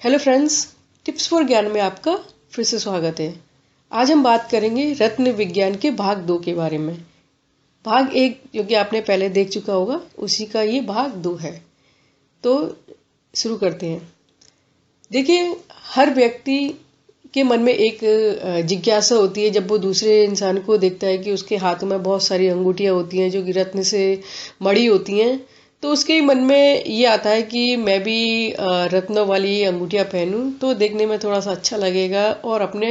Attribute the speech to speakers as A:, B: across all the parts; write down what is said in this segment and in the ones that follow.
A: Hello friends, tips for ज्ञान में आपका फिर से स्वागत है। आज हम बात करेंगे रत्न विज्ञान के भाग 2 के बारे में। भाग 1 जो कि आपने पहले देख चुका होगा, उसी का ये भाग 2 है। तो शुरू करते हैं। देखिए, हर व्यक्ति के मन में एक जिज्ञासा होती है जब वो दूसरे इंसान को देखता है कि उसके हाथों में बहुत सारी अंगूठियां होती हैं जो कि रत्न से मड़ी होती हैं। तो उसके मन में ये आता है कि मैं भी रत्नों वाली अंगूठियां पहनूं तो देखने में थोड़ा सा अच्छा लगेगा और अपने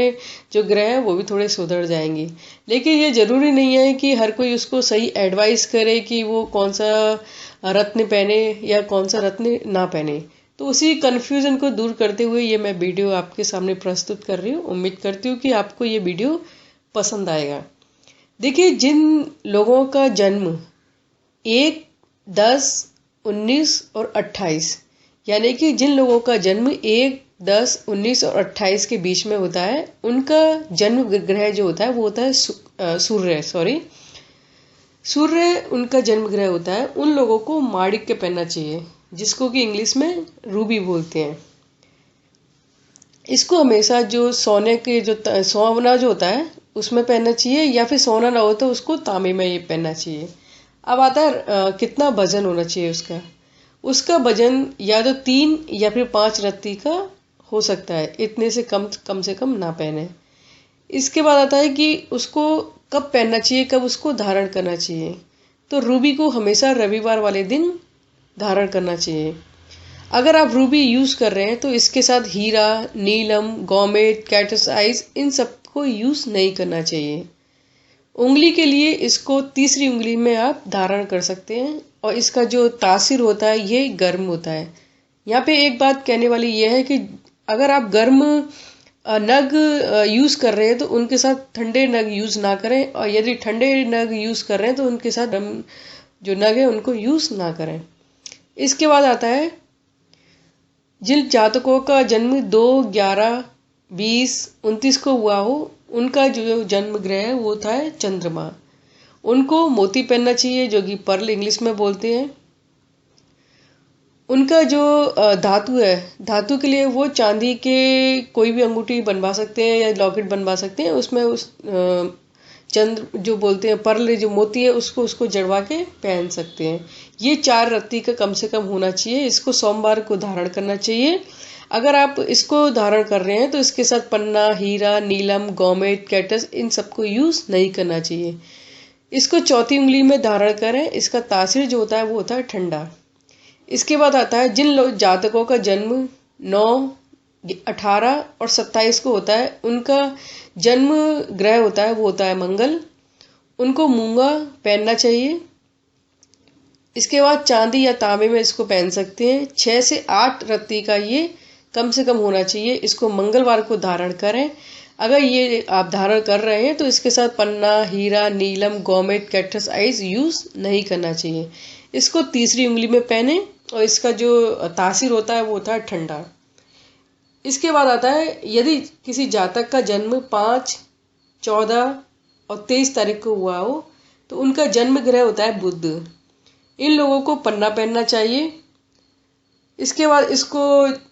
A: जो ग्रह हैं वो भी थोड़े सुधर जाएंगे। लेकिन ये जरूरी नहीं है कि हर कोई उसको सही एडवाइस करे कि वो कौन सा रत्न पहने या कौन सा रत्न ना पहने। तो उसी कन्फ्यूजन को दूर करते हुए ये मैं वीडियो आपके सामने प्रस्तुत कर रही हूँ। उम्मीद करती हूँ कि आपको ये वीडियो पसंद आएगा। देखिए, जिन लोगों का जन्म 1, 10, 19 और 28 यानी कि जिन लोगों का जन्म 1, 10, 19 और 28 के बीच में होता है, उनका जन्म ग्रह जो होता है वो होता है सूर्य उनका जन्म ग्रह होता है। उन लोगों को माणिक्य पहनना चाहिए, जिसको कि इंग्लिश में रूबी बोलते हैं। इसको हमेशा जो सोने के जो सोना जो होता है उसमें पहनना चाहिए, या फिर सोना ना हो तो उसको तांबे में ये पहनना चाहिए। अब आता है कितना वजन होना चाहिए उसका। उसका वजन या तो 3 या फिर 5 रत्ती का हो सकता है। इतने से कम ना पहने। इसके बाद आता है कि उसको कब पहनना चाहिए, कब उसको धारण करना चाहिए। तो रूबी को हमेशा रविवार वाले दिन धारण करना चाहिए। अगर आप रूबी यूज कर रहे हैं तो इसके साथ हीरा, नीलम, गोमेद, कैटस आइज इन सबको यूज नहीं करना चाहिए। उंगली के लिए इसको तीसरी उंगली में आप धारण कर सकते हैं और इसका जो तासीर होता है ये गर्म होता है। यहाँ पे एक बात कहने वाली यह है कि अगर आप गर्म नग यूज कर रहे हैं तो उनके साथ ठंडे नग यूज ना करें, और यदि ठंडे नग यूज कर रहे हैं तो उनके साथ गर्म जो नग है उनको यूज ना करें। इसके बाद आता है जिन जातकों का जन्म 2, 11, 20, 29 को हुआ हो, उनका जो जन्म ग्रह है वो होता है चंद्रमा। उनको मोती पहनना चाहिए, जो कि पर्ल इंग्लिश में बोलते हैं। उनका जो धातु है, धातु के लिए वो चांदी के कोई भी अंगूठी बनवा सकते हैं या लॉकेट बनवा सकते हैं। उसमें उस चंद्र जो बोलते हैं पर्ल जो मोती है उसको जड़वा के पहन सकते हैं। ये 4 रत्ती का कम से कम होना चाहिए। इसको सोमवार को धारण करना चाहिए। अगर आप इसको धारण कर रहे हैं तो इसके साथ पन्ना, हीरा, नीलम, गोमेद, कैटस इन सबको यूज नहीं करना चाहिए। इसको चौथी उंगली में धारण करें। इसका तासीर जो होता है वो होता है ठंडा। इसके बाद आता है जिन जातकों का जन्म 9, 18 और 27 को होता है, उनका जन्म ग्रह होता है वो होता है मंगल। उनको मूंगा पहनना चाहिए। इसके बाद चांदी या तांबे में इसको पहन सकते हैं। 6 से 8 रत्ती का ये कम से कम होना चाहिए। इसको मंगलवार को धारण करें। अगर ये आप धारण कर रहे हैं तो इसके साथ पन्ना, हीरा, नीलम, गोमेद, कैटस आइज यूज नहीं करना चाहिए। इसको तीसरी उंगली में पहने और इसका जो तासीर होता है वो होता है ठंडा। इसके बाद आता है यदि किसी जातक का जन्म 5, 14 और 23 तारीख को हुआ हो तो उनका जन्म ग्रह होता है बुध। इन लोगों को पन्ना पहनना चाहिए। इसके बाद इसको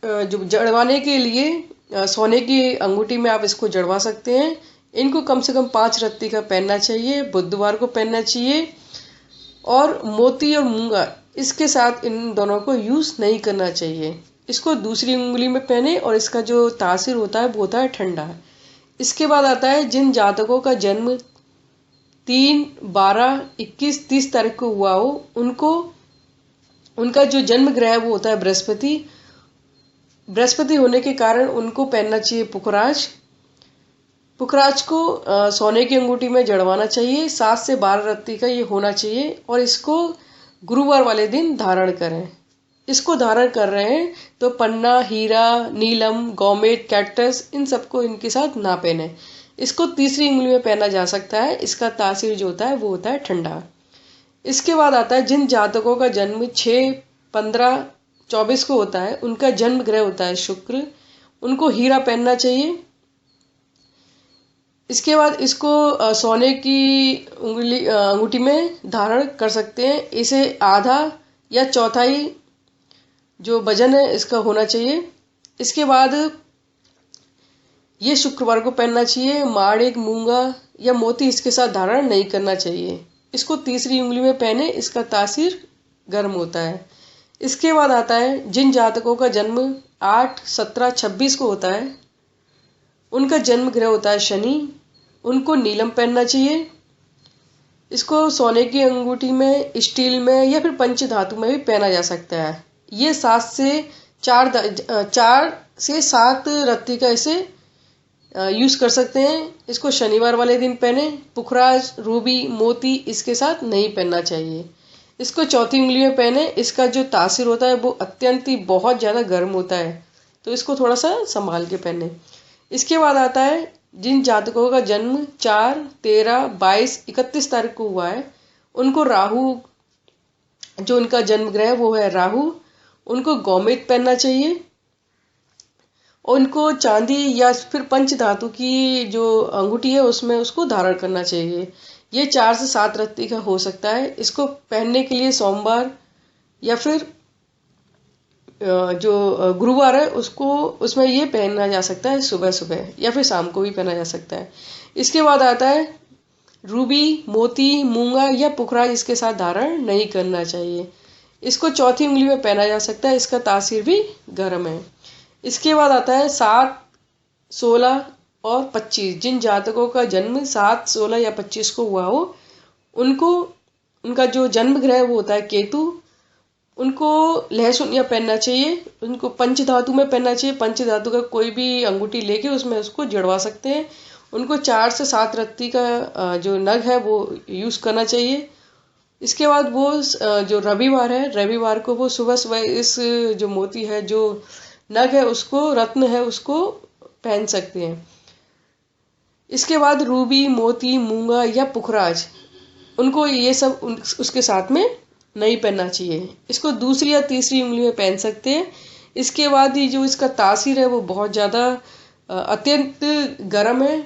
A: जो जड़वाने के लिए सोने की अंगूठी में आप इसको जड़वा सकते हैं। इनको कम से कम 5 रत्ती का पहनना चाहिए। बुधवार को पहनना चाहिए। और मोती और मूंगा इसके साथ इन दोनों को यूज नहीं करना चाहिए। इसको दूसरी उंगली में पहने और इसका जो तासीर होता है वो होता है ठंडा। इसके बाद आता है जिन जातकों का जन्म 3, 12, 21, 30 तारीख को हुआ हो, उनका जो जन्म ग्रह है वो होता है बृहस्पति। बृहस्पति होने के कारण उनको पहनना चाहिए पुखराज। पुखराज को सोने की अंगूठी में जड़वाना चाहिए। 7 से 12 रत्ती का ये होना चाहिए और इसको गुरुवार वाले दिन धारण करें। इसको धारण कर रहे हैं तो पन्ना, हीरा, नीलम, गोमेद, कैक्टस इन सबको इनके साथ ना पहने। इसको तीसरी उंगली में पहना जा सकता है। इसका तासीर जो होता है वो होता है ठंडा। इसके बाद आता है जिन जातकों का जन्म 6, 15, 24 को होता है, उनका जन्म ग्रह होता है शुक्र। उनको हीरा पहनना चाहिए। इसके बाद इसको सोने की अंगूठी में धारण कर सकते हैं। इसे आधा या चौथाई जो वजन है इसका होना चाहिए। इसके बाद ये शुक्रवार को पहनना चाहिए। माणिक, मूंगा या मोती इसके साथ धारण नहीं करना चाहिए। इसको तीसरी उंगली में पहने, इसका तासीर गर्म होता है। इसके बाद आता है जिन जातकों का जन्म 8, 17, 26 को होता है, उनका जन्म ग्रह होता है शनि। उनको नीलम पहनना चाहिए। इसको सोने की अंगूठी में, स्टील में या फिर पंच धातु में भी पहना जा सकता है। ये 4 से 7 रत्ती का इसे यूज कर सकते हैं। इसको शनिवार वाले दिन पहने। पुखराज, रूबी, मोती इसके साथ नहीं पहनना चाहिए। इसको चौथी उंगली में पहने। इसका जो तासीर होता है वो अत्यंत ही बहुत ज्यादा गर्म होता है, तो इसको थोड़ा सा संभाल के पहने। इसके बाद आता है जिन जातकों का जन्म 4, 13, 22, 31 तारीख को हुआ है, उनको राहु, जो उनका जन्म ग्रह वो है राहु, उनको गोमेद पहनना चाहिए। उनको चांदी या फिर पंच धातु की जो अंगूठी है उसमें उसको धारण करना चाहिए। ये 4 से 7 रत्ती का हो सकता है। इसको पहनने के लिए सोमवार या फिर जो गुरुवार है उसमें ये पहना जा सकता है, सुबह सुबह या फिर शाम को भी पहना जा सकता है। इसके बाद आता है रूबी, मोती, मूंगा या पुखराज इसके साथ धारण नहीं करना चाहिए। इसको चौथी उंगली में पहना जा सकता है। इसका तासीर भी गर्म है। इसके बाद आता है 7, 16 और 25। जिन जातकों का जन्म 7, 16 या 25 को हुआ हो, उनका जो जन्म ग्रह वो होता है केतु। उनको लहसुन या पहनना चाहिए। उनको पंच धातु में पहनना चाहिए। पंच धातु का कोई भी अंगूठी लेके उसमें उसको जड़वा सकते हैं। उनको 4 से 7 रत्ती का जो नग है वो यूज करना चाहिए। इसके बाद वो जो रविवार है, रविवार को वो सुबह सुबह इस जो मोती है, जो नग है उसको, रत्न है उसको पहन सकते हैं। इसके बाद रूबी, मोती, मूंगा या पुखराज, उनको ये सब उसके साथ में नहीं पहनना चाहिए। इसको दूसरी या तीसरी उंगली में पहन सकते हैं। इसके बाद ही जो इसका तासीर है वो बहुत ज्यादा अत्यंत गर्म है,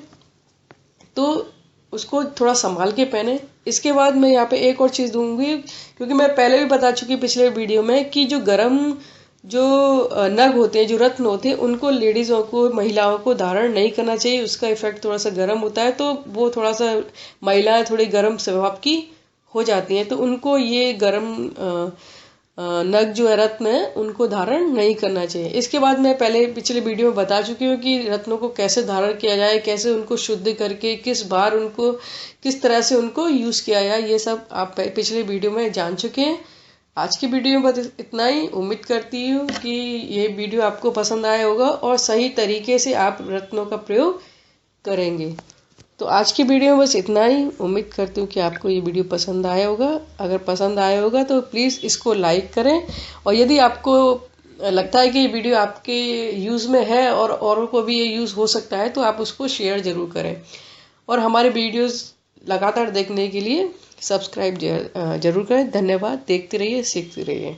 A: तो उसको थोड़ा संभाल के पहने। इसके बाद मैं यहाँ पे एक और चीज दूंगी, क्योंकि मैं पहले भी बता चुकी पिछले वीडियो में कि जो गर्म जो नग होते हैं, जो रत्न होते हैं, उनको लेडीजों को, महिलाओं को धारण नहीं करना चाहिए। उसका इफेक्ट थोड़ा सा गर्म होता है, तो वो थोड़ा सा महिलाएं थोड़ी गर्म स्वभाव की हो जाती हैं, तो उनको ये गर्म नग जो है, रत्न है, उनको धारण नहीं करना चाहिए। इसके बाद मैं पहले पिछले वीडियो में बता चुकी हूँ कि रत्नों को कैसे धारण किया जाए, कैसे उनको शुद्ध करके किस बार उनको किस तरह से उनको यूज किया जाए, ये सब आप पिछले वीडियो में जान चुके हैं। आज की वीडियो में बस इतना ही। उम्मीद करती हूँ कि ये वीडियो आपको पसंद आया होगा और सही तरीके से आप रत्नों का प्रयोग करेंगे। तो आज की वीडियो में बस इतना ही। उम्मीद करती हूँ कि आपको ये वीडियो पसंद आया होगा। अगर पसंद आया होगा तो प्लीज़ इसको लाइक करें, और यदि आपको लगता है कि ये वीडियो आपके यूज़ में है और औरों को भी ये यूज़ हो सकता है, तो आप उसको शेयर ज़रूर करें। और हमारे वीडियोज़ लगातार देखने के लिए सब्सक्राइब जरूर करें। धन्यवाद। देखते रहिए, सीखते रहिए।